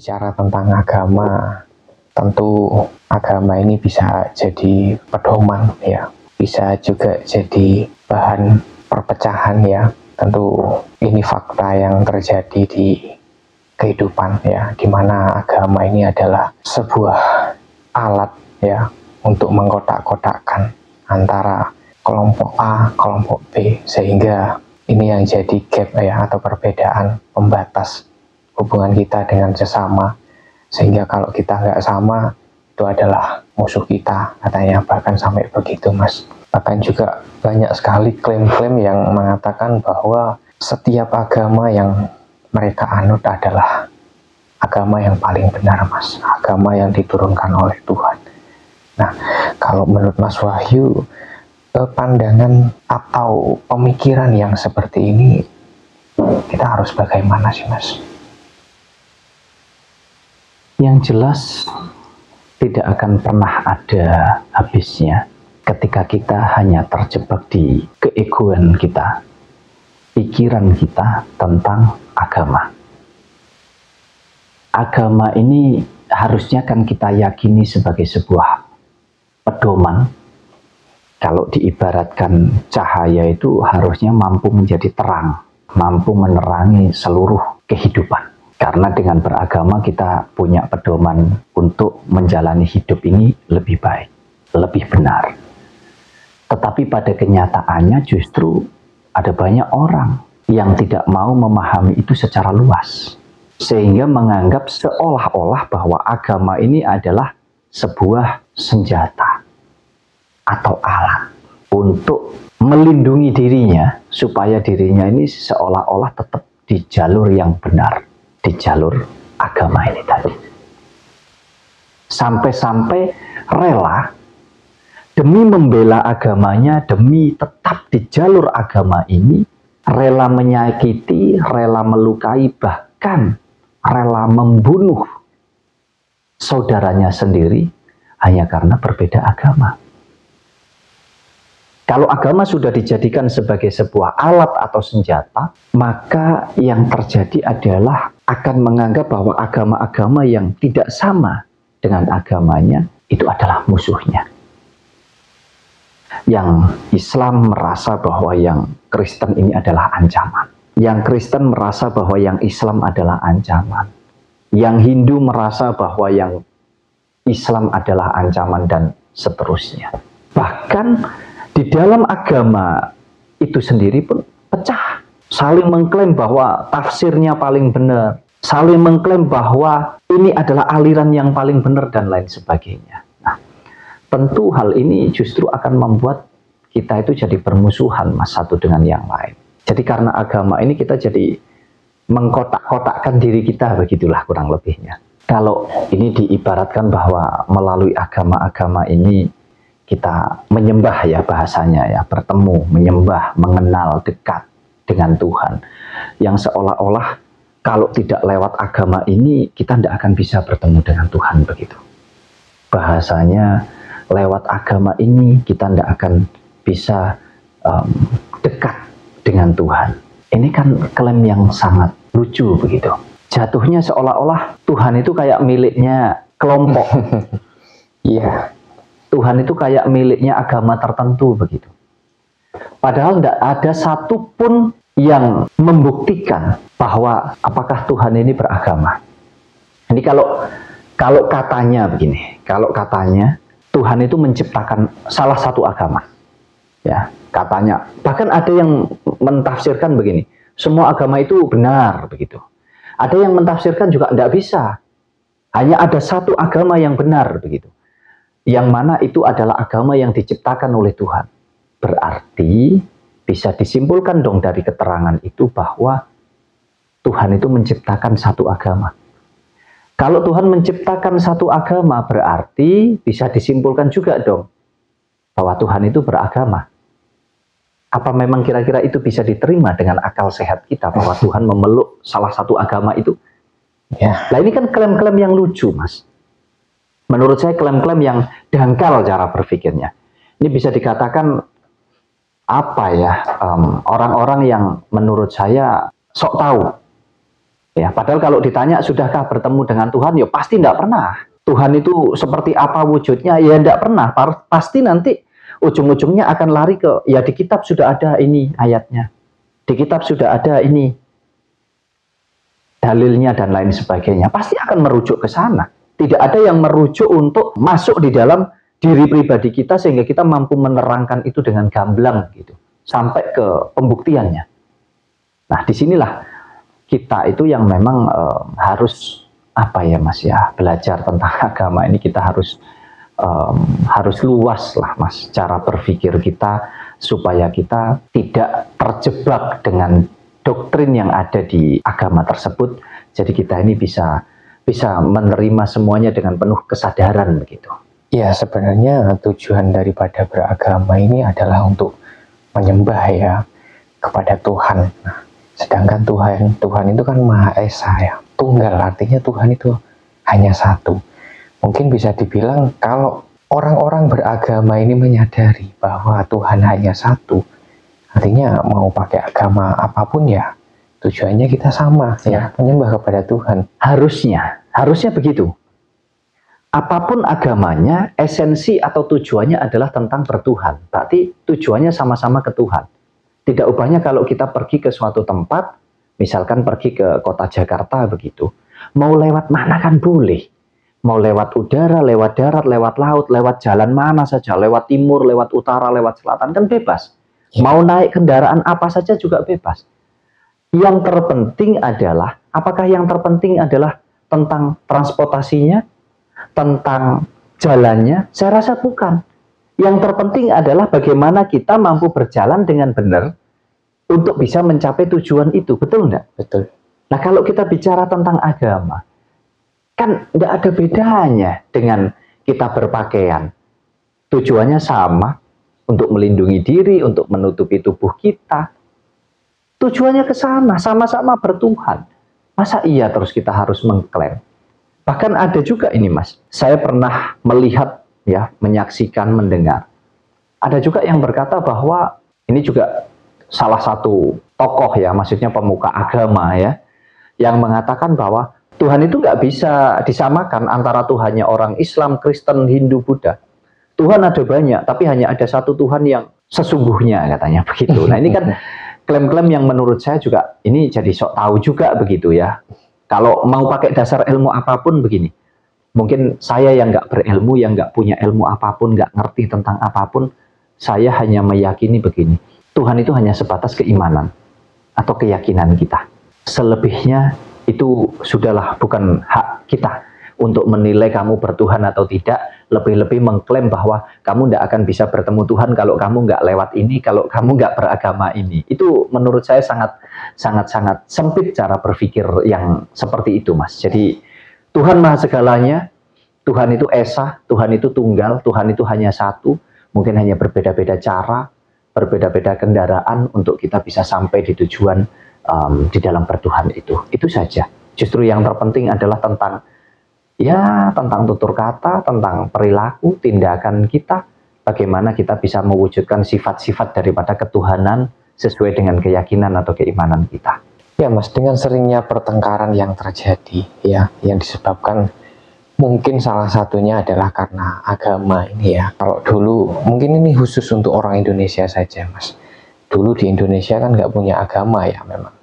bicara tentang agama, tentu agama ini bisa jadi pedoman ya, bisa juga jadi bahan perpecahan ya. Tentu ini fakta yang terjadi di kehidupan ya, dimana agama ini adalah sebuah alat ya untuk mengkotak-kotakkan antara kelompok A, kelompok B, sehingga ini yang jadi gap ya, atau perbedaan pembatas hubungan kita dengan sesama, sehingga kalau kita nggak sama itu adalah musuh kita katanya, bahkan sampai begitu Mas. Bahkan juga banyak sekali klaim-klaim yang mengatakan bahwa setiap agama yang mereka anut adalah agama yang paling benar Mas, agama yang diturunkan oleh Tuhan. Nah, kalau menurut Mas Wahyu, pandangan atau pemikiran yang seperti ini kita harus bagaimana sih Mas? Yang jelas tidak akan pernah ada habisnya ketika kita hanya terjebak di keegoan kita, pikiran kita tentang agama. Agama ini harusnya kan kita yakini sebagai sebuah pedoman. Kalau diibaratkan cahaya itu harusnya mampu menjadi terang, mampu menerangi seluruh kehidupan. Karena dengan beragama kita punya pedoman untuk menjalani hidup ini lebih baik, lebih benar. Tetapi pada kenyataannya justru ada banyak orang yang tidak mau memahami itu secara luas. Sehingga menganggap seolah-olah bahwa agama ini adalah sebuah senjata atau alat untuk melindungi dirinya, supaya dirinya ini seolah-olah tetap di jalur yang benar, di jalur agama ini tadi. Sampai-sampai rela demi membela agamanya, demi tetap di jalur agama ini, rela menyakiti, rela melukai, bahkan rela membunuh saudaranya sendiri hanya karena berbeda agama. Kalau agama sudah dijadikan sebagai sebuah alat atau senjata, maka yang terjadi adalah akan menganggap bahwa agama-agama yang tidak sama dengan agamanya itu adalah musuhnya. Yang Islam merasa bahwa yang Kristen ini adalah ancaman. Yang Kristen merasa bahwa yang Islam adalah ancaman. Yang Hindu merasa bahwa yang Islam adalah ancaman, dan seterusnya. Bahkan di dalam agama itu sendiri pun pecah. Saling mengklaim bahwa tafsirnya paling benar. Saling mengklaim bahwa ini adalah aliran yang paling benar dan lain sebagainya. Nah, tentu hal ini justru akan membuat kita itu jadi bermusuhan Mas, satu dengan yang lain. Jadi karena agama ini kita jadi mengkotak-kotakkan diri kita, begitulah kurang lebihnya. Kalau ini diibaratkan bahwa melalui agama-agama ini kita menyembah ya, bahasanya ya, bertemu, menyembah, mengenal, dekat dengan Tuhan. Yang seolah-olah kalau tidak lewat agama ini kita tidak akan bisa bertemu dengan Tuhan, begitu. Bahasanya lewat agama ini kita tidak akan bisa dekat dengan Tuhan. Ini kan klaim yang sangat lucu begitu. Jatuhnya seolah-olah Tuhan itu kayak miliknya kelompok. Iya. Tuhan itu kayak miliknya agama tertentu begitu. Padahal tidak ada satupun yang membuktikan bahwa apakah Tuhan ini beragama. Ini kalau katanya begini, kalau katanya Tuhan itu menciptakan salah satu agama, ya katanya. Bahkan ada yang mentafsirkan begini, semua agama itu benar begitu. Ada yang mentafsirkan juga tidak bisa. Hanya ada satu agama yang benar begitu. Yang mana itu adalah agama yang diciptakan oleh Tuhan. Berarti bisa disimpulkan dong dari keterangan itu bahwa Tuhan itu menciptakan satu agama. Kalau Tuhan menciptakan satu agama, berarti bisa disimpulkan juga dong bahwa Tuhan itu beragama. Apa memang kira-kira itu bisa diterima dengan akal sehat kita bahwa Tuhan memeluk salah satu agama itu? Ya. Nah ini kan klaim-klaim yang lucu Mas. Menurut saya klaim-klaim yang dangkal cara berpikirnya. Ini bisa dikatakan apa ya, orang-orang yang menurut saya sok tahu. Ya, padahal kalau ditanya sudahkah bertemu dengan Tuhan, ya pasti tidak pernah. Tuhan itu seperti apa wujudnya, ya tidak pernah. Pasti nanti ujung-ujungnya akan lari ke, ya di kitab sudah ada ini ayatnya, di kitab sudah ada ini dalilnya dan lain sebagainya. Pasti akan merujuk ke sana. Tidak ada yang merujuk untuk masuk di dalam diri pribadi kita sehingga kita mampu menerangkan itu dengan gamblang gitu, sampai ke pembuktiannya. Nah, disinilah kita itu yang memang harus apa ya Mas ya, belajar tentang agama ini kita harus luas lah Mas cara berpikir kita supaya kita tidak terjebak dengan doktrin yang ada di agama tersebut. Jadi kita ini bisa menerima semuanya dengan penuh kesadaran begitu. Ya, sebenarnya tujuan daripada beragama ini adalah untuk menyembah ya kepada Tuhan. Nah, sedangkan Tuhan itu kan Maha Esa ya, tunggal, artinya Tuhan itu hanya satu. Mungkin bisa dibilang kalau orang-orang beragama ini menyadari bahwa Tuhan hanya satu, artinya mau pakai agama apapun ya tujuannya kita sama ya, menyembah kepada Tuhan. Harusnya begitu. Apapun agamanya, esensi atau tujuannya adalah tentang bertuhan. Berarti tujuannya sama-sama ke Tuhan. Tidak ubahnya kalau kita pergi ke suatu tempat, misalkan pergi ke kota Jakarta begitu, mau lewat mana kan boleh. Mau lewat udara, lewat darat, lewat laut, lewat jalan mana saja, lewat timur, lewat utara, lewat selatan, kan bebas. Mau naik kendaraan apa saja juga bebas. Yang terpenting adalah, apakah yang terpenting adalah tentang transportasinya, tentang jalannya? Saya rasa bukan. Yang terpenting adalah bagaimana kita mampu berjalan dengan benar untuk bisa mencapai tujuan itu. Betul enggak? Betul. Nah, kalau kita bicara tentang agama, kan enggak ada bedanya dengan kita berpakaian. Tujuannya sama, untuk melindungi diri, untuk menutupi tubuh kita. Tujuannya ke sana, sama-sama bertuhan. Masa iya terus kita harus mengklaim? Bahkan ada juga ini Mas, saya pernah melihat ya, menyaksikan, mendengar. Ada juga yang berkata bahwa ini juga salah satu tokoh ya, maksudnya pemuka agama ya, yang mengatakan bahwa Tuhan itu nggak bisa disamakan antara Tuhannya orang Islam, Kristen, Hindu, Buddha. Tuhan ada banyak, tapi hanya ada satu Tuhan yang sesungguhnya katanya begitu. Nah ini kan klaim-klaim yang menurut saya juga ini jadi sok tahu juga begitu ya. Kalau mau pakai dasar ilmu apapun begini, mungkin saya yang nggak berilmu, yang nggak punya ilmu apapun, nggak ngerti tentang apapun, saya hanya meyakini begini, Tuhan itu hanya sebatas keimanan atau keyakinan kita. Selebihnya itu sudahlah bukan hak kita untuk menilai kamu bertuhan atau tidak, lebih-lebih mengklaim bahwa kamu tidak akan bisa bertemu Tuhan kalau kamu nggak lewat ini, kalau kamu nggak beragama ini. Itu menurut saya sangat sempit cara berpikir yang seperti itu, Mas. Jadi Tuhan Maha Segalanya, Tuhan itu Esa, Tuhan itu tunggal, Tuhan itu hanya satu, mungkin hanya berbeda-beda cara, berbeda-beda kendaraan untuk kita bisa sampai di tujuan di dalam bertuhan itu. Itu saja. Justru yang terpenting adalah tentang tutur kata, tentang perilaku, tindakan kita, bagaimana kita bisa mewujudkan sifat-sifat daripada ketuhanan sesuai dengan keyakinan atau keimanan kita. Ya Mas, dengan seringnya pertengkaran yang terjadi ya, yang disebabkan mungkin salah satunya adalah karena agama ini ya. Kalau dulu, mungkin ini khusus untuk orang Indonesia saja Mas. Dulu di Indonesia kan nggak punya agama ya memang.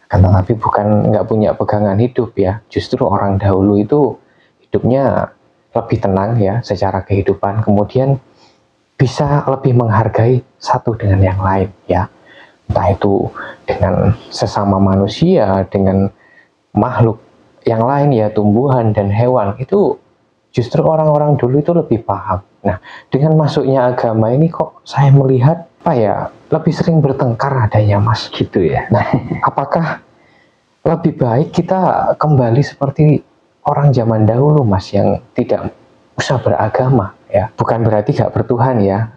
Tetapi bukan nggak punya pegangan hidup ya. Justru orang dahulu itu hidupnya lebih tenang ya secara kehidupan, kemudian bisa lebih menghargai satu dengan yang lain ya, entah itu dengan sesama manusia, dengan makhluk yang lain ya, tumbuhan dan hewan. Itu justru orang-orang dulu itu lebih paham. Nah, dengan masuknya agama ini kok saya melihat apa ya, lebih sering bertengkar adanya Mas Gitu ya. Nah, apakah lebih baik kita kembali seperti orang zaman dahulu Mas, yang tidak usah beragama ya, bukan berarti gak bertuhan ya,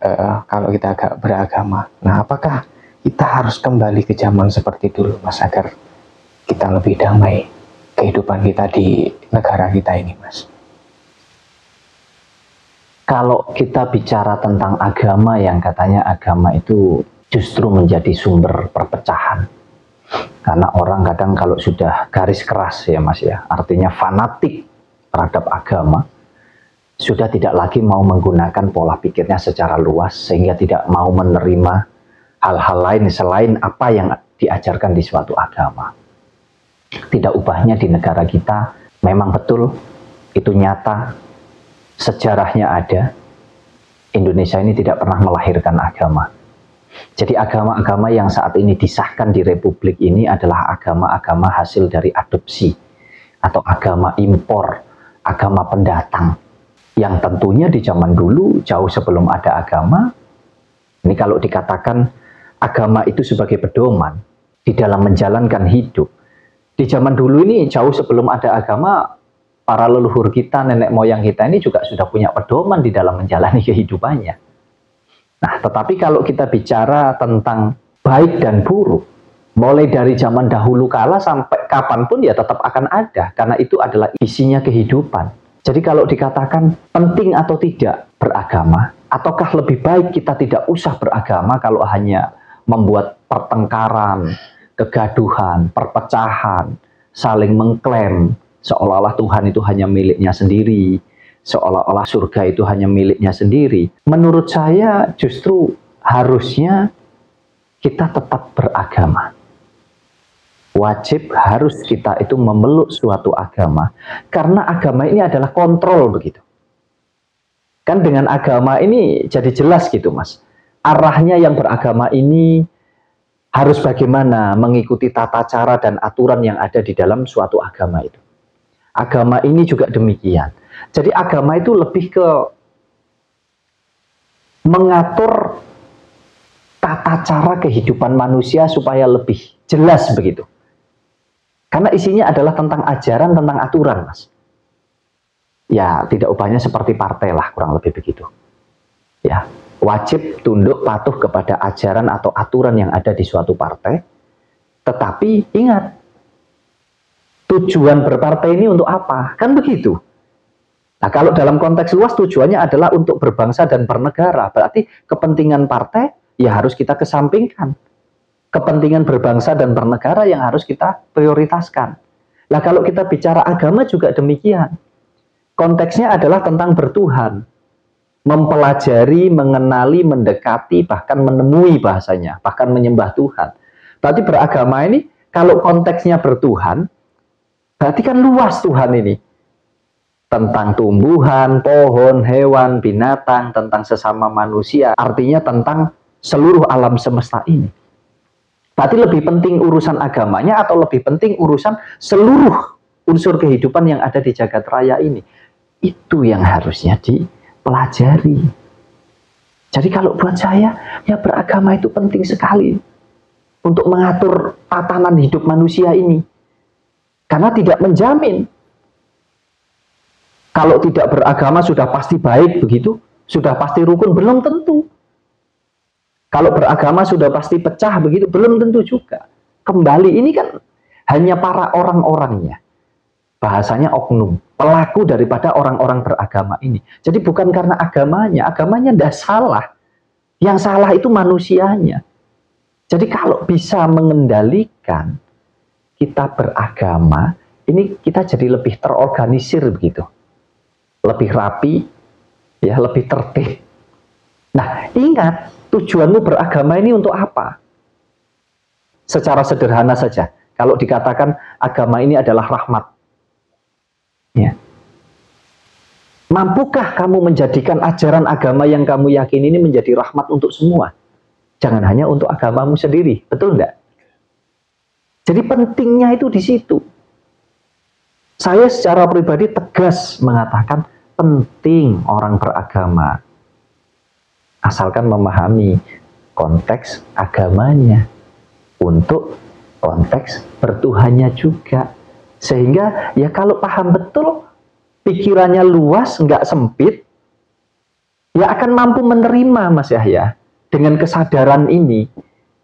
kalau kita gak beragama. Nah, apakah kita harus kembali ke zaman seperti dulu Mas, agar kita lebih damai kehidupan kita di negara kita ini Mas? Kalau kita bicara tentang agama yang katanya agama itu justru menjadi sumber perpecahan, Karena orang kadang kalau sudah garis keras ya Mas ya, artinya fanatik terhadap agama, sudah tidak lagi mau menggunakan pola pikirnya secara luas, sehingga tidak mau menerima hal-hal lain selain apa yang diajarkan di suatu agama. Tidak ubahnya di negara kita, memang betul, itu nyata, sejarahnya ada, Indonesia ini tidak pernah melahirkan agama. Jadi agama-agama yang saat ini disahkan di Republik ini adalah agama-agama hasil dari adopsi atau agama impor, agama pendatang. Yang tentunya di zaman dulu jauh sebelum ada agama, ini kalau dikatakan agama itu sebagai pedoman di dalam menjalankan hidup. Di zaman dulu ini jauh sebelum ada agama, para leluhur kita, nenek moyang kita ini juga sudah punya pedoman di dalam menjalani kehidupannya. Nah, tetapi kalau kita bicara tentang baik dan buruk, mulai dari zaman dahulu kala sampai kapanpun ya tetap akan ada, karena itu adalah isinya kehidupan. Jadi kalau dikatakan penting atau tidak beragama, ataukah lebih baik kita tidak usah beragama kalau hanya membuat pertengkaran, kegaduhan, perpecahan, saling mengklaim, seolah-olah Tuhan itu hanya miliknya sendiri, seolah-olah surga itu hanya miliknya sendiri. Menurut saya justru harusnya kita tetap beragama. Wajib harus kita itu memeluk suatu agama, karena agama ini adalah kontrol begitu. Kan dengan agama ini jadi jelas gitu Mas. Arahnya yang beragama ini harus bagaimana mengikuti tata cara dan aturan yang ada di dalam suatu agama itu. Agama ini juga demikian. Jadi agama itu lebih ke mengatur tata cara kehidupan manusia supaya lebih jelas begitu. Karena isinya adalah tentang ajaran, tentang aturan, Mas. Ya, tidak ubahnya seperti partai lah, kurang lebih begitu. Ya, wajib tunduk patuh kepada ajaran atau aturan yang ada di suatu partai. Tetapi ingat, tujuan berpartai ini untuk apa? Kan begitu. Nah, kalau dalam konteks luas tujuannya adalah untuk berbangsa dan bernegara. Berarti kepentingan partai ya harus kita kesampingkan. Kepentingan berbangsa dan bernegara yang harus kita prioritaskan. Nah, kalau kita bicara agama juga demikian. Konteksnya adalah tentang bertuhan. Mempelajari, mengenali, mendekati, bahkan menemui bahasanya. Bahkan menyembah Tuhan. Berarti beragama ini, kalau konteksnya bertuhan, berarti kan luas Tuhan ini. Tentang tumbuhan, pohon, hewan, binatang, tentang sesama manusia. Artinya tentang seluruh alam semesta ini. Berarti lebih penting urusan agamanya atau lebih penting urusan seluruh unsur kehidupan yang ada di jagat raya ini. Itu yang harusnya dipelajari. Jadi kalau buat saya, ya beragama itu penting sekali untuk mengatur tatanan hidup manusia ini. Karena tidak menjamin. Kalau tidak beragama sudah pasti baik begitu, sudah pasti rukun, belum tentu. Kalau beragama sudah pasti pecah begitu, belum tentu juga. Kembali ini kan hanya para orang-orangnya. Bahasanya oknum, pelaku daripada orang-orang beragama ini. Jadi bukan karena agamanya tidak salah. Yang salah itu manusianya. Jadi kalau bisa mengendalikan kita beragama, ini kita jadi lebih terorganisir begitu. Lebih rapi, ya lebih tertib. Nah, ingat, tujuanmu beragama ini untuk apa? Secara sederhana saja, kalau dikatakan agama ini adalah rahmat. Ya. Mampukah kamu menjadikan ajaran agama yang kamu yakini ini menjadi rahmat untuk semua? Jangan hanya untuk agamamu sendiri, betul enggak? Jadi pentingnya itu di situ. Saya secara pribadi tegas mengatakan penting orang beragama. Asalkan memahami konteks agamanya untuk konteks bertuhannya juga. Sehingga ya kalau paham betul, pikirannya luas, nggak sempit, ya akan mampu menerima Mas Yahya dengan kesadaran ini.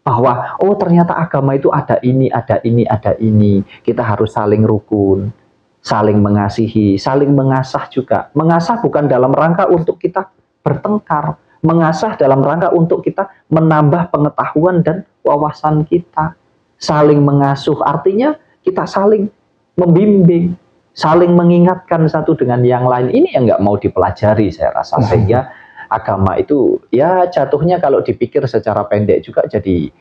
Bahwa oh ternyata agama itu ada ini, ada ini, ada ini. Kita harus saling rukun, saling mengasihi, saling mengasah juga. Mengasah bukan dalam rangka untuk kita bertengkar. Mengasah dalam rangka untuk kita menambah pengetahuan dan wawasan kita. saling mengasuh, artinya kita saling membimbing, saling mengingatkan satu dengan yang lain. Ini yang nggak mau dipelajari saya rasa, sehingga agama itu ya jatuhnya kalau dipikir secara pendek juga jadi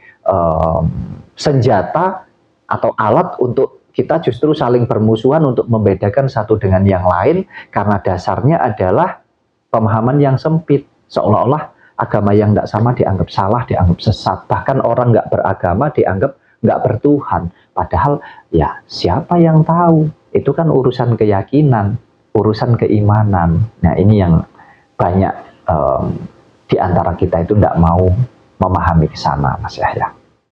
senjata atau alat untuk kita justru saling bermusuhan untuk membedakan satu dengan yang lain, karena dasarnya adalah pemahaman yang sempit, seolah-olah agama yang tidak sama dianggap salah, dianggap sesat, bahkan orang nggak beragama dianggap nggak bertuhan. Padahal ya siapa yang tahu, itu kan urusan keyakinan, urusan keimanan. Nah ini yang banyak di antara kita itu tidak mau memahami ke sana, Mas Yahya.